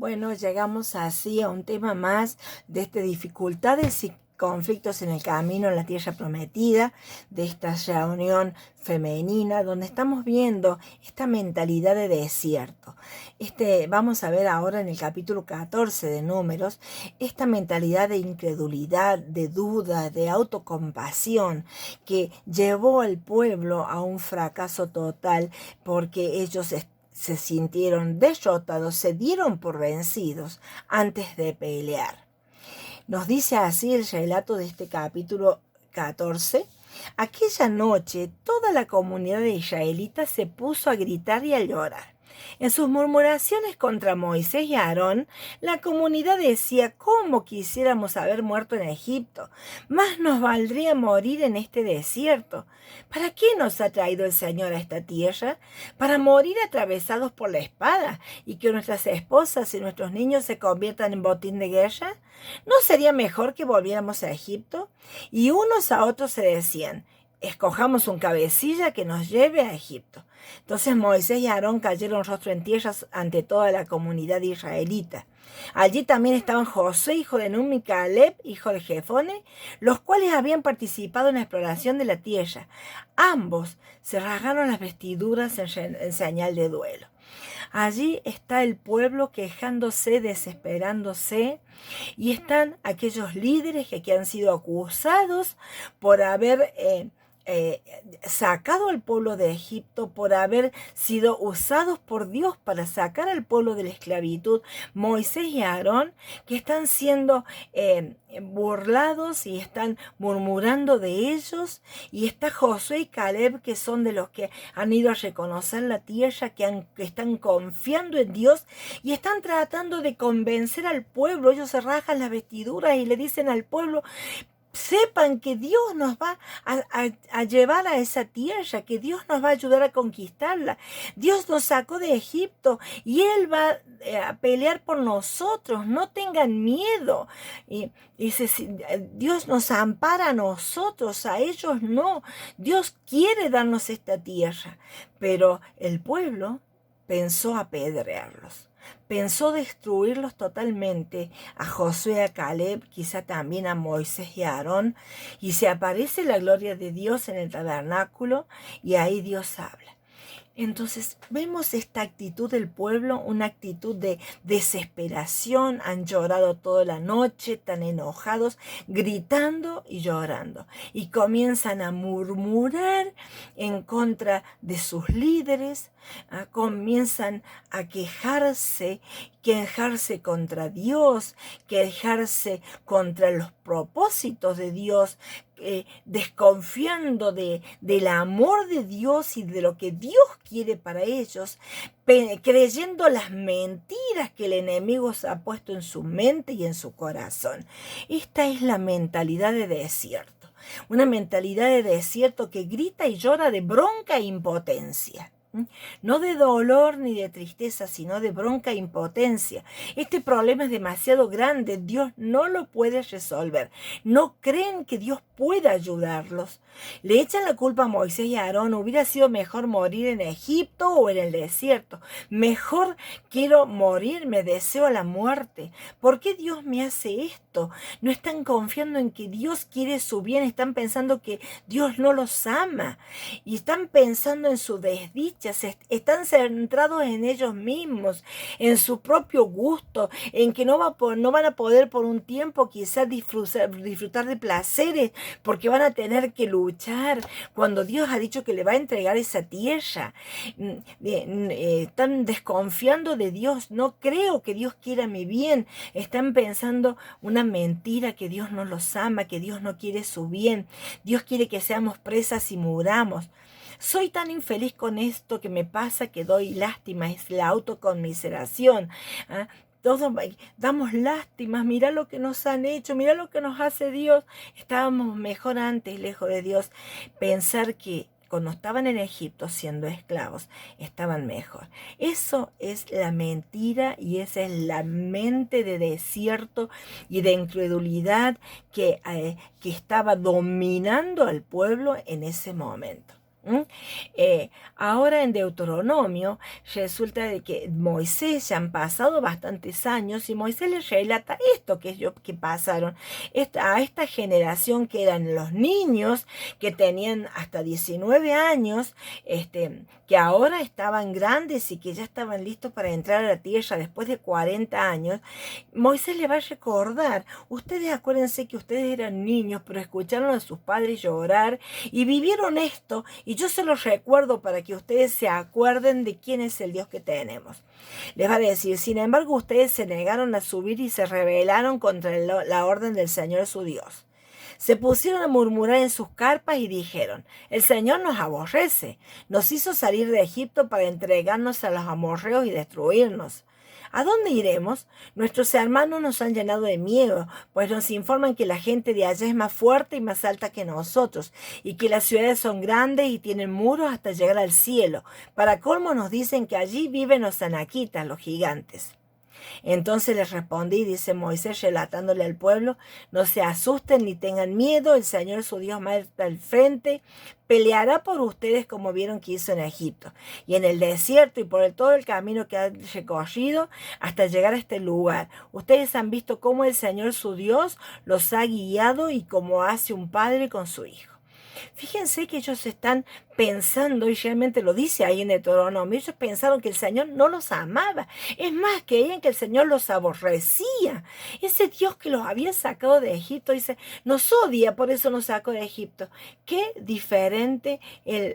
Bueno, llegamos así a un tema más de dificultades y conflictos en el camino en la tierra prometida, de esta reunión femenina, donde estamos viendo esta mentalidad de desierto. Vamos a ver ahora en el capítulo 14 de Números, esta mentalidad de incredulidad, de duda, de autocompasión, que llevó al pueblo a un fracaso total porque ellos se sintieron derrotados, se dieron por vencidos antes de pelear. Nos dice así el relato de este capítulo 14. Aquella noche toda la comunidad de israelitas se puso a gritar y a llorar. En sus murmuraciones contra Moisés y Aarón, la comunidad decía: ¿cómo quisiéramos haber muerto en Egipto? Más nos valdría morir en este desierto. ¿Para qué nos ha traído el Señor a esta tierra? ¿Para morir atravesados por la espada y que nuestras esposas y nuestros niños se conviertan en botín de guerra? ¿No sería mejor que volviéramos a Egipto? Y unos a otros se decían: escojamos un cabecilla que nos lleve a Egipto. Entonces Moisés y Aarón cayeron rostro en tierra ante toda la comunidad israelita. Allí también estaban Josué, hijo de Nun, y Caleb, hijo de Jefone, los cuales habían participado en la exploración de la tierra. Ambos se rasgaron las vestiduras en señal de duelo. Allí está el pueblo quejándose, desesperándose, y están aquellos líderes que han sido acusados por haber sacado al pueblo de Egipto, por haber sido usados por Dios para sacar al pueblo de la esclavitud. Moisés y Aarón, que están siendo burlados y están murmurando de ellos, y está Josué y Caleb, que son de los que han ido a reconocer la tierra, que están confiando en Dios y están tratando de convencer al pueblo. Ellos se rajan las vestiduras y le dicen al pueblo: sepan que Dios nos va a llevar a esa tierra, que Dios nos va a ayudar a conquistarla. Dios nos sacó de Egipto y Él va a pelear por nosotros. No tengan miedo. Y dice: Dios nos ampara a nosotros, a ellos no. Dios quiere darnos esta tierra. Pero el pueblo pensó apedrearlos. Pensó destruirlos totalmente, a Josué, a Caleb, quizá también a Moisés y a Aarón, y se aparece la gloria de Dios en el tabernáculo y ahí Dios habla. Entonces vemos esta actitud del pueblo, una actitud de desesperación. Han llorado toda la noche, tan enojados, gritando y llorando. Y comienzan a murmurar en contra de sus líderes, comienzan a quejarse contra Dios, quejarse contra los propósitos de Dios, desconfiando del amor de Dios y de lo que Dios quiere para ellos, creyendo las mentiras que el enemigo se ha puesto en su mente y en su corazón. Esta es la mentalidad de desierto, una mentalidad de desierto que grita y llora de bronca e impotencia. No de dolor ni de tristeza, sino de bronca e impotencia. Este problema es demasiado grande, Dios no lo puede resolver. No creen que Dios pueda ayudarlos. Le echan la culpa a Moisés y a Aarón: hubiera sido mejor morir en Egipto o en el desierto. Mejor quiero morir, me deseo la muerte. ¿Por qué Dios me hace esto? No están confiando en que Dios quiere su bien, están pensando que Dios no los ama y están pensando en su desdicha. Están centrados en ellos mismos, en su propio gusto, en que no van a poder por un tiempo quizás disfrutar de placeres, porque van a tener que luchar cuando Dios ha dicho que le va a entregar esa tierra. Están desconfiando de Dios. No creo que Dios quiera mi bien. Están pensando una mentira, que Dios no los ama, que Dios no quiere su bien. Dios quiere que seamos presas y muramos. Soy tan infeliz con esto que me pasa que doy lástima. Es la autoconmiseración. Todos damos lástimas. Mira lo que nos han hecho, mira lo que nos hace Dios. Estábamos mejor antes, lejos de Dios. Pensar que cuando estaban en Egipto siendo esclavos, estaban mejor. Eso es la mentira y esa es la mente de desierto y de incredulidad que estaba dominando al pueblo en ese momento. ¿Mm? Ahora en Deuteronomio resulta de que Moisés ya han pasado bastantes años y Moisés les relata esto que pasaron a esta generación que eran los niños que tenían hasta 19 años, que ahora estaban grandes y que ya estaban listos para entrar a la tierra después de 40 años. Moisés le va a recordar, ustedes acuérdense que ustedes eran niños, pero escucharon a sus padres llorar y vivieron esto, y yo se los recuerdo para que ustedes se acuerden de quién es el Dios que tenemos. Les va a decir, sin embargo, ustedes se negaron a subir y se rebelaron contra la orden del Señor su Dios. Se pusieron a murmurar en sus carpas y dijeron, el Señor nos aborrece, nos hizo salir de Egipto para entregarnos a los amorreos y destruirnos. ¿A dónde iremos? Nuestros hermanos nos han llenado de miedo, pues nos informan que la gente de allá es más fuerte y más alta que nosotros, y que las ciudades son grandes y tienen muros hasta llegar al cielo. Para colmo nos dicen que allí viven los anaquitas, los gigantes. Entonces les respondí, dice Moisés relatándole al pueblo, no se asusten ni tengan miedo, el Señor su Dios marcha al frente, peleará por ustedes como vieron que hizo en Egipto, y en el desierto y por todo el camino que han recorrido hasta llegar a este lugar. Ustedes han visto cómo el Señor su Dios los ha guiado y cómo hace un padre con su hijo. Fíjense que ellos están pensando, y realmente lo dice ahí en Deuteronomio, ellos pensaron que el Señor no los amaba. Es más, creían que el Señor los aborrecía. Ese Dios que los había sacado de Egipto, dice, nos odia, por eso nos sacó de Egipto. Qué diferente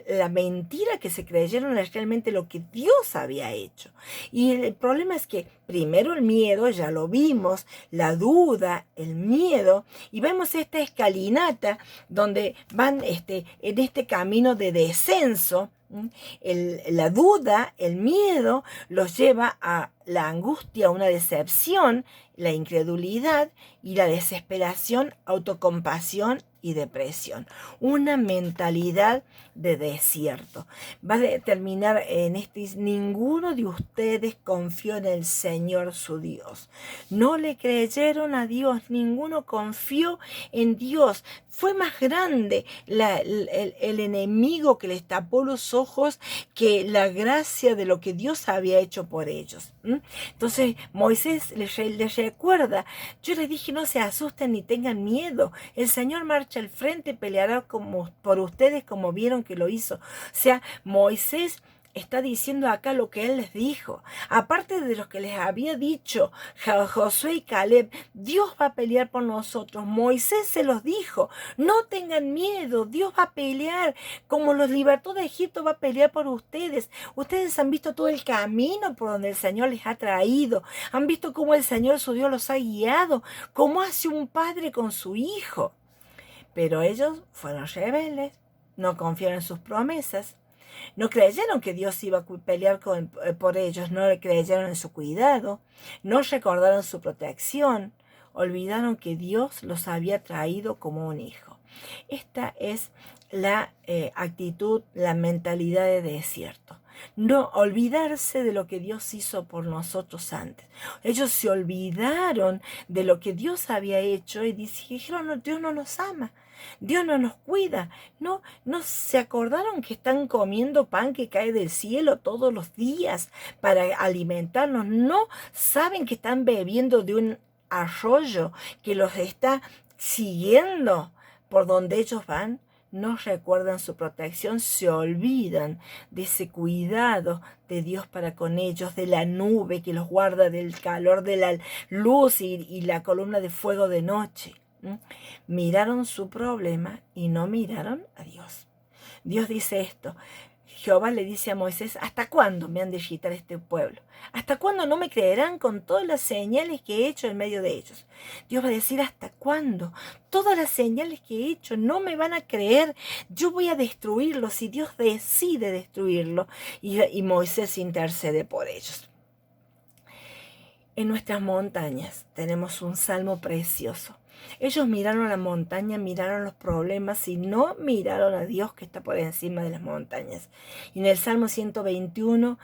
la mentira que se creyeron es realmente lo que Dios había hecho. Y el problema es que primero el miedo, ya lo vimos, la duda, el miedo, y vemos esta escalinata donde van en este camino de descenso. La duda, el miedo, los lleva a la angustia, una decepción, la incredulidad y la desesperación, autocompasión y depresión. Una mentalidad de desierto. Va a terminar en ninguno de ustedes confió en el Señor su Dios. No le creyeron a Dios, ninguno confió en Dios. Fue más grande el enemigo que les tapó los ojos que la gracia de lo que Dios había hecho por ellos. Entonces Moisés les recuerda, yo les dije no se asusten ni tengan miedo, el Señor marcha al frente, peleará por ustedes como vieron que lo hizo. O sea, Moisés está diciendo acá lo que él les dijo. Aparte de lo que les había dicho Josué y Caleb, Dios va a pelear por nosotros. Moisés se los dijo, no tengan miedo, Dios va a pelear. Como los libertó de Egipto, va a pelear por ustedes. Ustedes han visto todo el camino por donde el Señor les ha traído. Han visto cómo el Señor su Dios los ha guiado, cómo hace un padre con su hijo. Pero ellos fueron rebeldes, no confiaron en sus promesas. No creyeron que Dios iba a pelear por ellos, no creyeron en su cuidado, no recordaron su protección, olvidaron que Dios los había traído como un hijo. Esta es la actitud, la mentalidad de desierto. No olvidarse de lo que Dios hizo por nosotros antes. Ellos se olvidaron de lo que Dios había hecho y dijeron, no, Dios no nos ama. Dios no nos cuida, no se acordaron que están comiendo pan que cae del cielo todos los días para alimentarnos, no saben que están bebiendo de un arroyo que los está siguiendo por donde ellos van. No recuerdan su protección, se olvidan de ese cuidado de Dios para con ellos, de la nube que los guarda del calor de la luz y la columna de fuego de noche. Miraron su problema y no miraron a Dios. Dios dice esto. Jehová le dice a Moisés, ¿hasta cuándo me han de agitar este pueblo? ¿Hasta cuándo no me creerán con todas las señales que he hecho en medio de ellos? Dios va a decir, ¿hasta cuándo? Todas las señales que he hecho no me van a creer. Yo voy a destruirlos si Dios decide destruirlo. Y Moisés intercede por ellos. En nuestras montañas tenemos un salmo precioso. Ellos miraron la montaña, miraron los problemas y no miraron a Dios que está por encima de las montañas. Y en el Salmo 121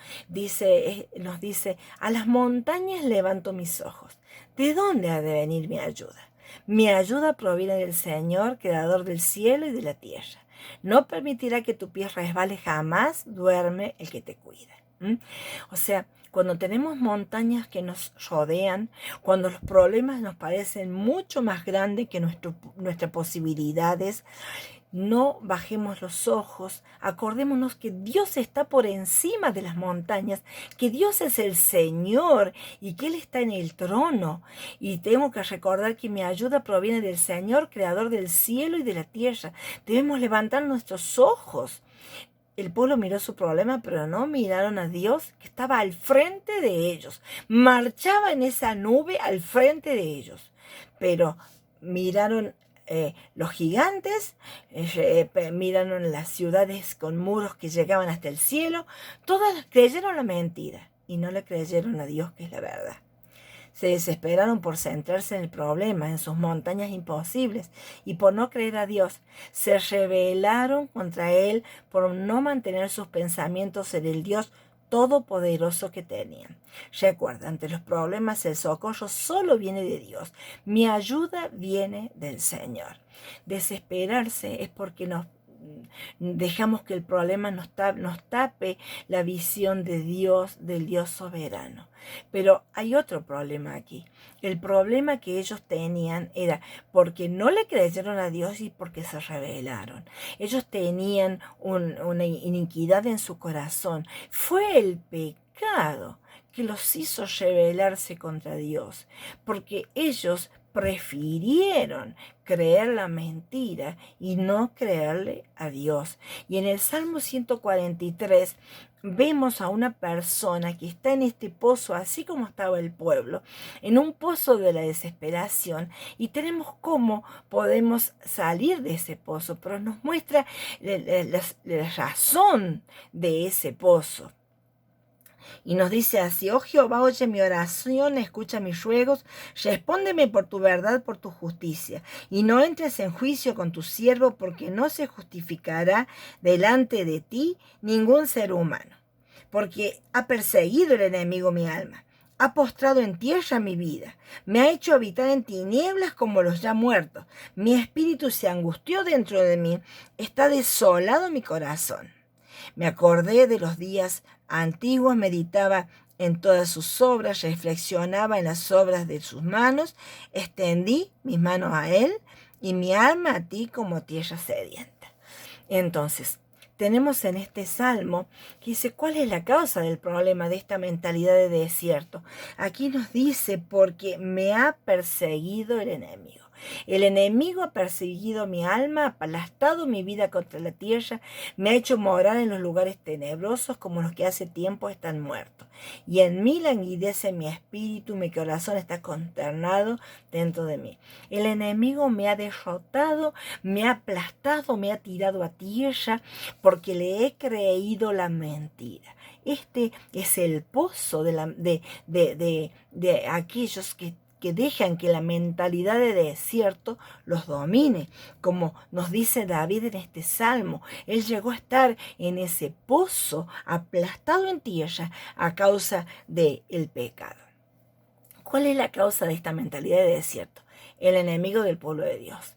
nos dice, a las montañas levanto mis ojos. ¿De dónde ha de venir mi ayuda? Mi ayuda proviene del Señor, creador del cielo y de la tierra. No permitirá que tu pie resbale, jamás duerme el que te cuida. O sea, cuando tenemos montañas que nos rodean, cuando los problemas nos parecen mucho más grandes que nuestras posibilidades, no bajemos los ojos, acordémonos que Dios está por encima de las montañas, que Dios es el Señor y que Él está en el trono. Y tengo que recordar que mi ayuda proviene del Señor, creador del cielo y de la tierra. Debemos levantar nuestros ojos. El pueblo miró su problema, pero no miraron a Dios, que estaba al frente de ellos. Marchaba en esa nube al frente de ellos. Pero miraron los gigantes, miraron las ciudades con muros que llegaban hasta el cielo. Todas creyeron la mentira y no le creyeron a Dios, que es la verdad. Se desesperaron por centrarse en el problema, en sus montañas imposibles, y por no creer a Dios. Se rebelaron contra Él por no mantener sus pensamientos en el Dios todopoderoso que tenían. Recuerda, ante los problemas el socorro solo viene de Dios. Mi ayuda viene del Señor. Desesperarse es porque dejamos que el problema nos tape la visión de Dios, del Dios soberano. Pero hay otro problema aquí. El problema que ellos tenían era porque no le creyeron a Dios y porque se rebelaron. Ellos tenían una iniquidad en su corazón. Fue el pecado que los hizo rebelarse contra Dios, porque ellos prefirieron creer la mentira y no creerle a Dios. Y en el Salmo 143 vemos a una persona que está en este pozo, así como estaba el pueblo, en un pozo de la desesperación, y tenemos cómo podemos salir de ese pozo, pero nos muestra la razón de ese pozo. Y nos dice así: oh Jehová, oye mi oración, escucha mis ruegos, respóndeme por tu verdad, por tu justicia, y no entres en juicio con tu siervo, porque no se justificará delante de ti ningún ser humano, porque ha perseguido el enemigo mi alma, ha postrado en tierra mi vida, me ha hecho habitar en tinieblas como los ya muertos, mi espíritu se angustió dentro de mí, está desolado mi corazón. Me acordé de los días antiguos, meditaba en todas sus obras, reflexionaba en las obras de sus manos, extendí mis manos a él y mi alma a ti como tierra sedienta. Entonces, tenemos en este salmo que dice, ¿cuál es la causa del problema de esta mentalidad de desierto? Aquí nos dice, porque me ha perseguido el enemigo. El enemigo ha perseguido mi alma, ha aplastado mi vida contra la tierra, me ha hecho morar en los lugares tenebrosos como los que hace tiempo están muertos. Y en mí languidece mi espíritu, mi corazón está consternado dentro de mí. El enemigo me ha derrotado, me ha aplastado, me ha tirado a tierra porque le he creído la mentira. Este es el pozo de aquellos que dejan que la mentalidad de desierto los domine, como nos dice David en este salmo. Él llegó a estar en ese pozo aplastado en tierra a causa del pecado. ¿Cuál es la causa de esta mentalidad de desierto? El enemigo del pueblo de Dios.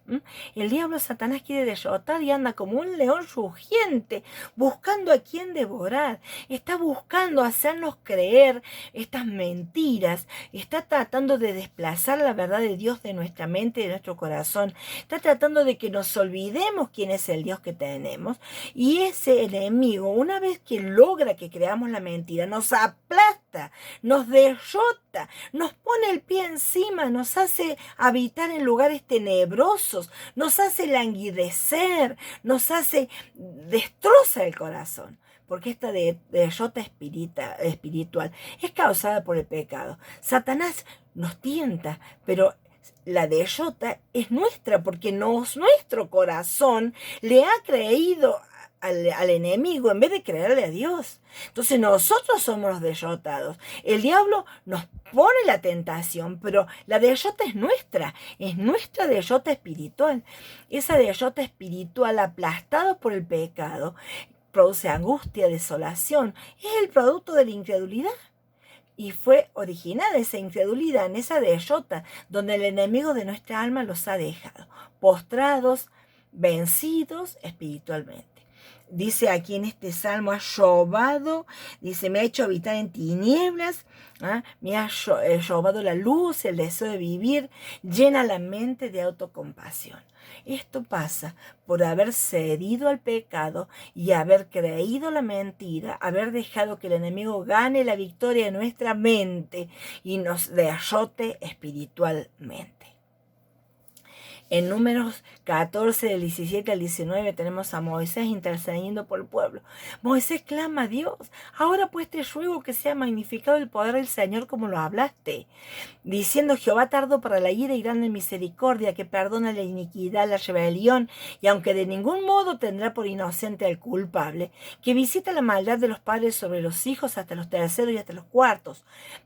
El diablo, Satanás, quiere derrotar y anda como un león rugiente, buscando a quien devorar. Está buscando hacernos creer estas mentiras. Está tratando de desplazar la verdad de Dios de nuestra mente y de nuestro corazón. Está tratando de que nos olvidemos quién es el Dios que tenemos. Y ese enemigo, una vez que logra que creamos la mentira, nos aplasta, nos derrota, nos pone el pie encima, nos hace habitar en lugares tenebrosos, nos hace languidecer, destroza el corazón. Porque esta derrota espiritual es causada por el pecado. Satanás nos tienta, pero la derrota es nuestra, porque nuestro corazón le ha creído al enemigo en vez de creerle a Dios. Entonces nosotros somos los derrotados. El diablo nos pone la tentación, pero la derrota es nuestra derrota espiritual. Esa derrota espiritual aplastada por el pecado produce angustia, desolación. Es el producto de la incredulidad. Y fue originada esa incredulidad en esa derrota donde el enemigo de nuestra alma los ha dejado postrados, vencidos espiritualmente. Dice aquí en este salmo, ha llovado, dice, me ha hecho habitar en tinieblas, me ha llovado la luz, el deseo de vivir, llena la mente de autocompasión. Esto pasa por haber cedido al pecado y haber creído la mentira, haber dejado que el enemigo gane la victoria en nuestra mente y nos derrote espiritualmente. En Números 14, del 17 al 19, tenemos a Moisés intercediendo por el pueblo. Moisés clama a Dios, ahora pues te ruego que sea magnificado el poder del Señor como lo hablaste, diciendo, Jehová tardo para la ira y grande en misericordia, que perdona la iniquidad, la rebelión, y aunque de ningún modo tendrá por inocente al culpable, que visita la maldad de los padres sobre los hijos hasta los terceros y hasta los cuartos.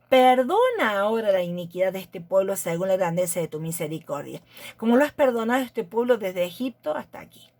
Perdona ahora la iniquidad de este pueblo según la grandeza de tu misericordia, como lo has perdonado a este pueblo desde Egipto hasta aquí.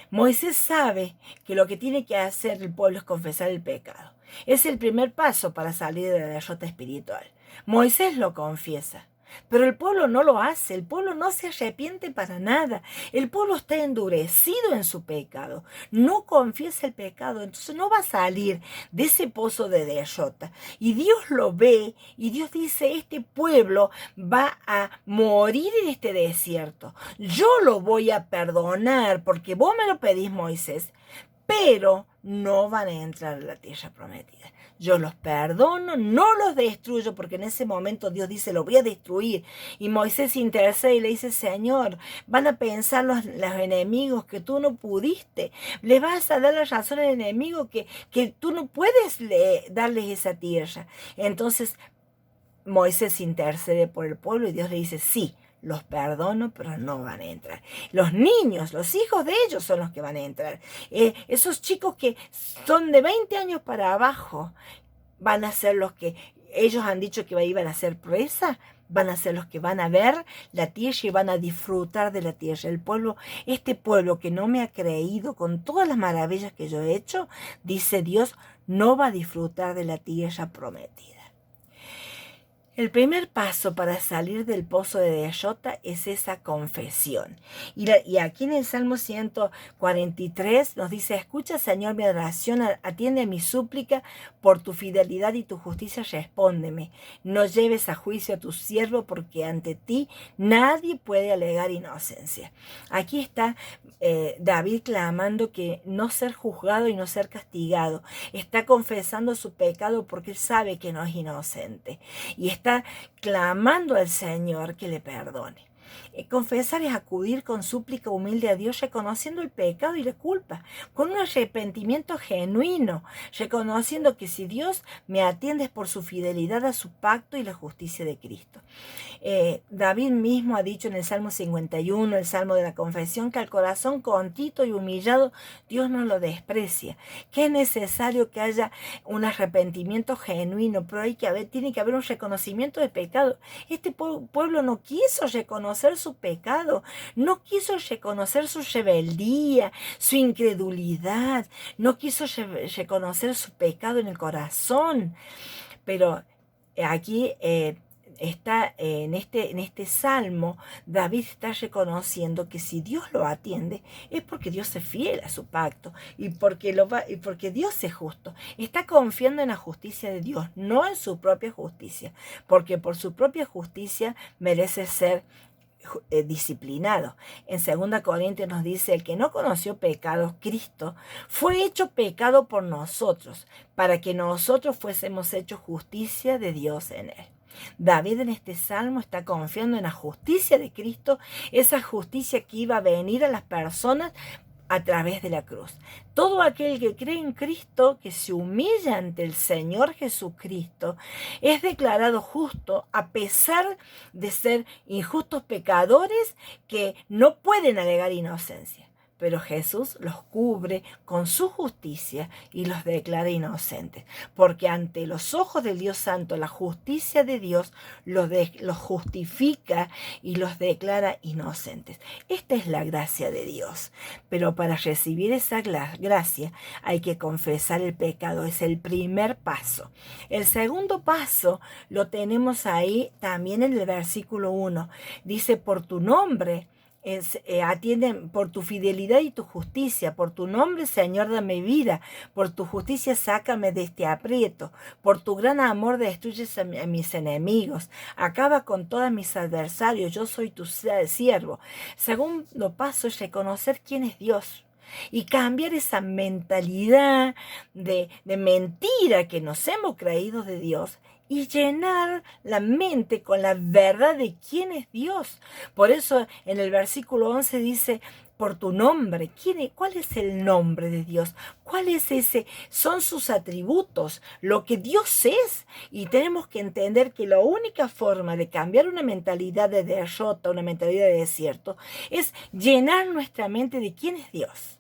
Moisés sabe que lo que tiene que hacer el pueblo es confesar el pecado. Es el primer paso para salir de la derrota espiritual. Moisés lo confiesa, pero el pueblo no lo hace, el pueblo no se arrepiente para nada, el pueblo está endurecido en su pecado, no confiesa el pecado, entonces no va a salir de ese pozo de derrota. Y Dios lo ve y Dios dice, este pueblo va a morir en este desierto, yo lo voy a perdonar porque vos me lo pedís, Moisés, pero no van a entrar a la tierra prometida. Yo los perdono, no los destruyo, porque en ese momento Dios dice, lo voy a destruir. Y Moisés intercede y le dice, Señor, van a pensar los enemigos que tú no pudiste. Le vas a dar la razón al enemigo que tú no puedes darles esa tierra. Entonces Moisés intercede por el pueblo y Dios le dice, sí, los perdono, pero no van a entrar. Los niños, los hijos de ellos son los que van a entrar. Esos chicos que son de 20 años para abajo van a ser los que ellos han dicho que iban a ser presa, van a ser los que van a ver la tierra y van a disfrutar de la tierra. El pueblo, este pueblo que no me ha creído con todas las maravillas que yo he hecho, dice Dios, no va a disfrutar de la tierra prometida. El primer paso para salir del pozo de derrota es esa confesión. Y aquí en el Salmo 143 nos dice, escucha, Señor, mi oración, atiende a mi súplica, por tu fidelidad y tu justicia respóndeme. No lleves a juicio a tu siervo, porque ante ti nadie puede alegar inocencia. Aquí está David clamando que no ser juzgado y no ser castigado. Está confesando su pecado porque él sabe que no es inocente. Y está clamando al Señor que le perdone. Confesar es acudir con súplica humilde a Dios, reconociendo el pecado y la culpa, con un arrepentimiento genuino, reconociendo que si Dios me atiende es por su fidelidad a su pacto y la justicia de Cristo. David mismo ha dicho en el Salmo 51, el Salmo de la Confesión, que al corazón contrito y humillado Dios no lo desprecia, que es necesario que haya un arrepentimiento genuino, pero tiene que haber un reconocimiento de pecado. Este pueblo no quiso reconocer su pecado, no quiso reconocer su rebeldía, su incredulidad, no quiso reconocer su pecado en el corazón. Pero aquí está en este salmo, David está reconociendo que si Dios lo atiende es porque Dios es fiel a su pacto y porque Dios es justo. Está confiando en la justicia de Dios, no en su propia justicia, porque por su propia justicia merece ser disciplinado. En 2 Corintios nos dice, el que no conoció pecado, Cristo, fue hecho pecado por nosotros, para que nosotros fuésemos hechos justicia de Dios en él. David en este salmo está confiando en la justicia de Cristo, esa justicia que iba a venir a las personas a través de la cruz. Todo aquel que cree en Cristo, que se humilla ante el Señor Jesucristo, es declarado justo a pesar de ser injustos pecadores que no pueden alegar inocencia. Pero Jesús los cubre con su justicia y los declara inocentes, porque ante los ojos del Dios Santo, la justicia de Dios los justifica y los declara inocentes. Esta es la gracia de Dios, pero para recibir esa gracia hay que confesar el pecado, es el primer paso. El segundo paso lo tenemos ahí también en el versículo 1, dice, por tu nombre atienden por tu fidelidad y tu justicia. Por tu nombre, Señor, dame vida. Por tu justicia, sácame de este aprieto. Por tu gran amor, destruyes a mis enemigos. Acaba con todos mis adversarios. Yo soy tu siervo. Segundo paso es reconocer quién es Dios. Y cambiar esa mentalidad de mentira que nos hemos creído de Dios y llenar la mente con la verdad de quién es Dios. Por eso en el versículo 11 dice, por tu nombre. ¿Cuál es el nombre de Dios? ¿Cuál es ese? Son sus atributos, lo que Dios es. Y tenemos que entender que la única forma de cambiar una mentalidad de derrota, una mentalidad de desierto, es llenar nuestra mente de quién es Dios.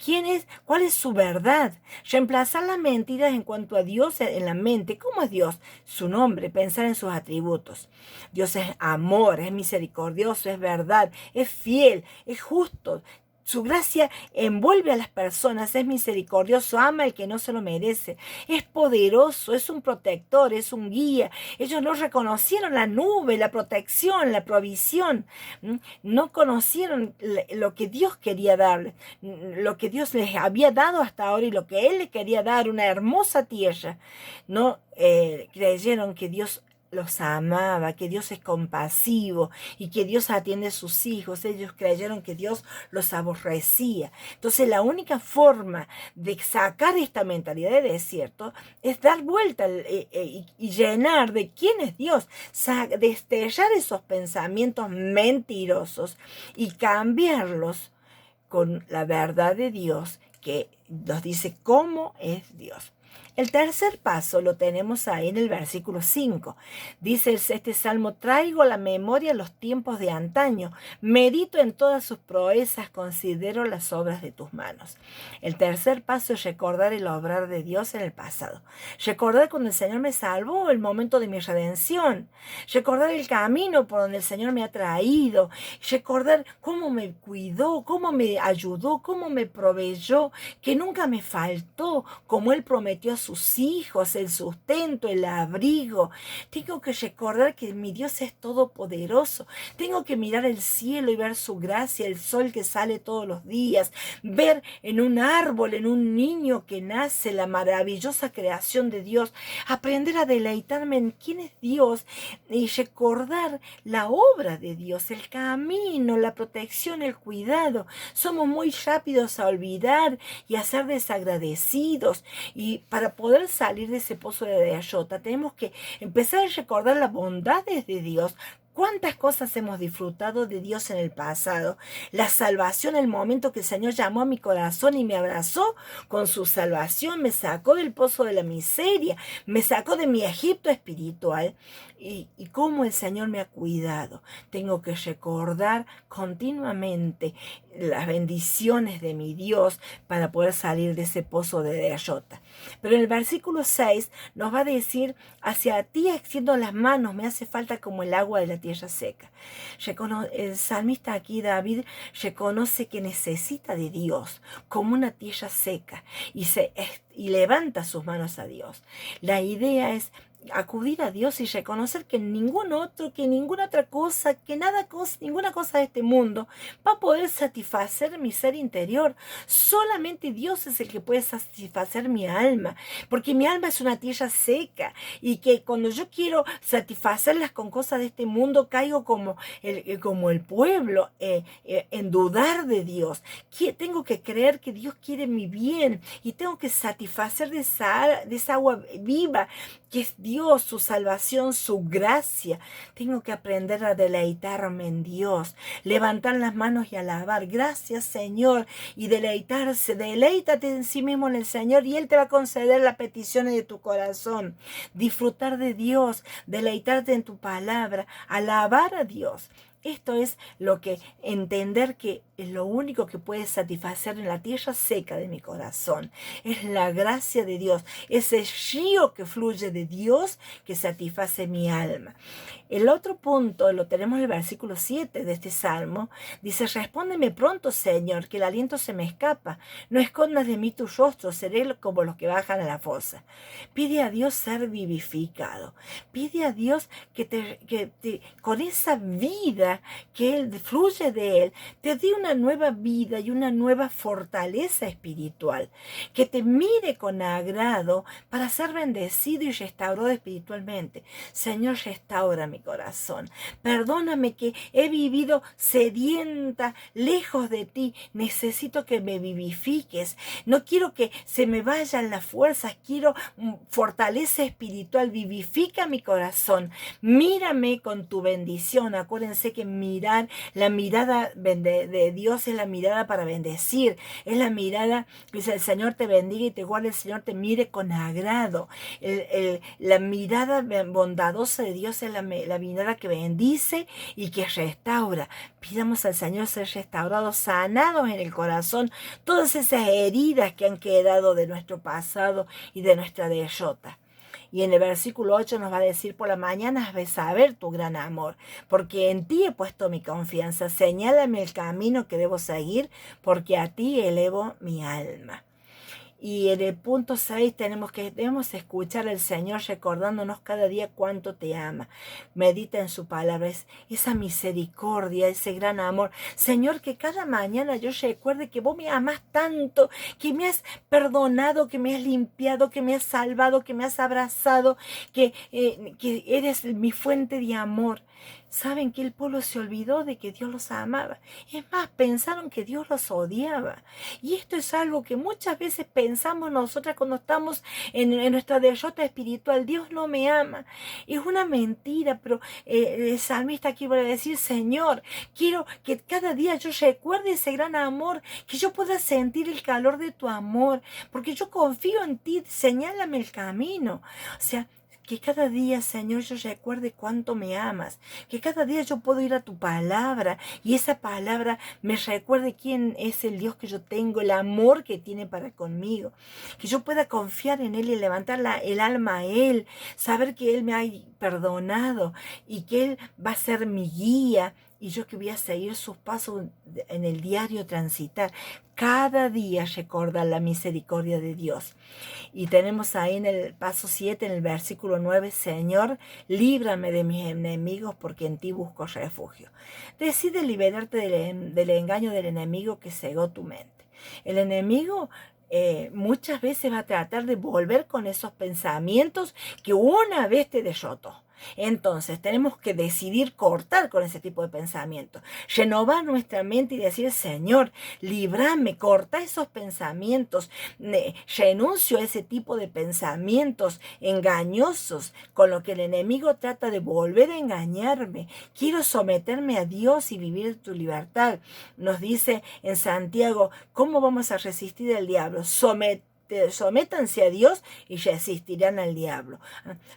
¿Quién es? ¿Cuál es su verdad? Reemplazar las mentiras en cuanto a Dios en la mente. ¿Cómo es Dios? Su nombre, pensar en sus atributos. Dios es amor, es misericordioso, es verdad, es fiel, es justo. Su gracia envuelve a las personas, es misericordioso, ama al que no se lo merece, es poderoso, es un protector, es un guía. Ellos no reconocieron la nube, la protección, la provisión. No conocieron lo que Dios quería darles, lo que Dios les había dado hasta ahora y lo que Él les quería dar, una hermosa tierra. No creyeron que Dios los amaba, que Dios es compasivo y que Dios atiende a sus hijos. Ellos creyeron que Dios los aborrecía. Entonces la única forma de sacar esta mentalidad de desierto es dar vuelta y llenar de quién es Dios, destellar esos pensamientos mentirosos y cambiarlos con la verdad de Dios que nos dice cómo es Dios. El tercer paso lo tenemos ahí en el versículo 5. Dice este salmo, traigo a la memoria los tiempos de antaño, medito en todas sus proezas, considero las obras de tus manos. El tercer paso es recordar el obrar de Dios en el pasado. Recordar cuando el Señor me salvó, el momento de mi redención. Recordar el camino por donde el Señor me ha traído. Recordar cómo me cuidó, cómo me ayudó, cómo me proveyó, que nunca me faltó, como Él prometió a sus hijos, el sustento, el abrigo. Tengo que recordar que mi Dios es todopoderoso. Tengo que mirar el cielo y ver su gracia, el sol que sale todos los días, ver en un árbol, en un niño que nace, la maravillosa creación de Dios, aprender a deleitarme en quién es Dios y recordar la obra de Dios, el camino, la protección, el cuidado. Somos muy rápidos a olvidar y a ser desagradecidos, y para poder salir de ese pozo de derrota tenemos que empezar a recordar las bondades de Dios. ¿Cuántas cosas hemos disfrutado de Dios en el pasado? La salvación, el momento que el Señor llamó a mi corazón y me abrazó con su salvación, me sacó del pozo de la miseria, me sacó de mi Egipto espiritual, y cómo el Señor me ha cuidado. Tengo que recordar continuamente las bendiciones de mi Dios para poder salir de ese pozo de derrota. Pero en el versículo 6 nos va a decir, hacia ti extiendo las manos, me hace falta como el agua de la tierra seca. El salmista aquí, David, reconoce que necesita de Dios como una tierra seca y levanta sus manos a Dios. La idea es acudir a Dios y reconocer que ningún otro, que ninguna otra cosa, ninguna cosa de este mundo va a poder satisfacer mi ser interior. Solamente Dios es el que puede satisfacer mi alma, porque mi alma es una tierra seca, y que cuando yo quiero satisfacerlas con cosas de este mundo, caigo como el pueblo en dudar de Dios. Tengo que creer que Dios quiere mi bien, y tengo que satisfacer de esa agua viva que es Dios, su salvación, su gracia. Tengo que aprender a deleitarme en Dios, levantar las manos y alabar. Gracias, Señor, y deleitarse. Deleítate en sí mismo en el Señor y Él te va a conceder las peticiones de tu corazón. Disfrutar de Dios, deleitarte en tu palabra, alabar a Dios. Esto es lo que entender que es lo único que puede satisfacer en la tierra seca de mi corazón. Es la gracia de Dios, ese río que fluye de Dios que satisface mi alma. El otro punto lo tenemos en el versículo 7 de este salmo. Dice, respóndeme pronto, Señor, que el aliento se me escapa. No escondas de mí tu rostro, seré como los que bajan a la fosa. Pide a Dios ser vivificado. Pide a Dios que con esa vida vida que Él fluye de Él te dé una nueva vida y una nueva fortaleza espiritual, que te mire con agrado para ser bendecido y restaurado espiritualmente. Señor, restaura mi corazón. Perdóname que he vivido sedienta, lejos de ti. Necesito que me vivifiques. No quiero que se me vayan las fuerzas. Quiero fortaleza espiritual. Vivifica mi corazón. Mírame con tu bendición. Acuérdense que la mirada de Dios es la mirada para bendecir. Es la mirada que dice: el Señor te bendiga y te guarde, el Señor te mire con agrado. La mirada bondadosa de Dios es la mirada que bendice y que restaura. Pidamos al Señor ser restaurados, sanados en el corazón, todas esas heridas que han quedado de nuestro pasado y de nuestra derrota. Y en el versículo 8 nos va a decir: por la mañana has de saber tu gran amor, porque en ti he puesto mi confianza. Señálame el camino que debo seguir, porque a ti elevo mi alma. Y en el punto 6 debemos escuchar al Señor recordándonos cada día cuánto te ama. Medita en su palabra, esa misericordia, ese gran amor. Señor, que cada mañana yo recuerde que vos me amas tanto, que me has perdonado, que me has limpiado, que me has salvado, que me has abrazado, que eres mi fuente de amor. Saben que el pueblo se olvidó de que Dios los amaba. Es más, pensaron que Dios los odiaba. Y esto es algo que muchas veces pensamos nosotras cuando estamos en nuestra derrota espiritual. Dios no me ama. Es una mentira, pero el salmista aquí va a decir: Señor, quiero que cada día yo recuerde ese gran amor, que yo pueda sentir el calor de tu amor, porque yo confío en ti. Señálame el camino. O sea, que cada día, Señor, yo recuerde cuánto me amas. Que cada día yo puedo ir a tu palabra y esa palabra me recuerde quién es el Dios que yo tengo, el amor que tiene para conmigo. Que yo pueda confiar en Él y levantar el alma a Él. Saber que Él me ha perdonado y que Él va a ser mi guía. Y yo que voy a seguir sus pasos en el diario transitar. Cada día recordar la misericordia de Dios. Y tenemos ahí en el paso 7, en el versículo 9, Señor, líbrame de mis enemigos porque en ti busco refugio. Decide liberarte del engaño del enemigo que cegó tu mente. El enemigo muchas veces va a tratar de volver con esos pensamientos que una vez te derrotó. Entonces tenemos que decidir cortar con ese tipo de pensamientos, renovar nuestra mente y decir: Señor, líbrame, corta esos pensamientos, renuncio a ese tipo de pensamientos engañosos con lo que el enemigo trata de volver a engañarme. Quiero someterme a Dios y vivir tu libertad. Nos dice en Santiago: ¿cómo vamos a resistir al diablo? Sométanse a Dios y resistirán al diablo.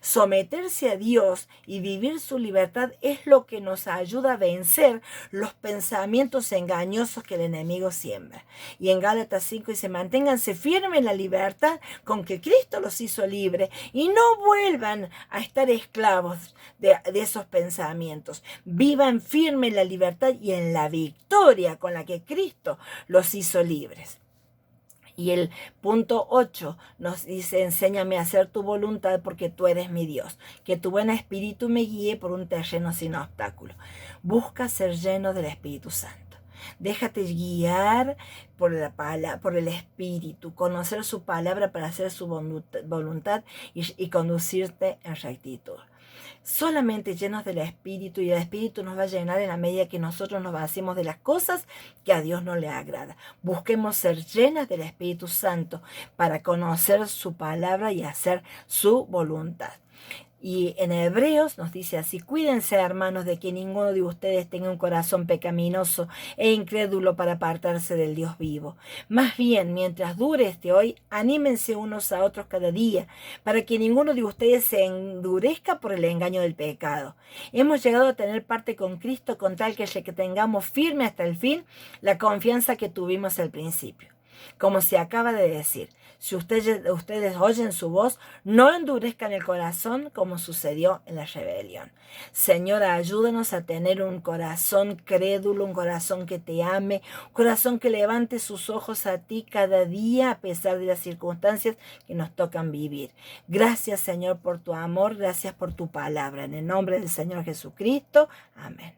Someterse a Dios y vivir su libertad es lo que nos ayuda a vencer los pensamientos engañosos que el enemigo siembra. Y en Gálatas 5 dice: manténganse firmes en la libertad con que Cristo los hizo libres y no vuelvan a estar esclavos de esos pensamientos. Vivan firmes en la libertad y en la victoria con la que Cristo los hizo libres. Y el punto 8 nos dice: enséñame a hacer tu voluntad porque tú eres mi Dios. Que tu buen espíritu me guíe por un terreno sin obstáculos. Busca ser lleno del Espíritu Santo. Déjate guiar por el Espíritu, conocer su palabra para hacer su voluntad y conducirte en rectitud. Solamente llenos del Espíritu, y el Espíritu nos va a llenar en la medida que nosotros nos vaciemos de las cosas que a Dios no le agrada. Busquemos ser llenas del Espíritu Santo para conocer su palabra y hacer su voluntad. Y en Hebreos nos dice así: cuídense, hermanos, de que ninguno de ustedes tenga un corazón pecaminoso e incrédulo para apartarse del Dios vivo. Más bien, mientras dure este hoy, anímense unos a otros cada día, para que ninguno de ustedes se endurezca por el engaño del pecado. Hemos llegado a tener parte con Cristo con tal que tengamos firme hasta el fin la confianza que tuvimos al principio. Como se acaba de decir, si ustedes oyen su voz, no endurezcan el corazón como sucedió en la rebelión. Señora, ayúdanos a tener un corazón crédulo, un corazón que te ame, un corazón que levante sus ojos a ti cada día a pesar de las circunstancias que nos tocan vivir. Gracias, Señor, por tu amor, gracias por tu palabra. En el nombre del Señor Jesucristo, amén.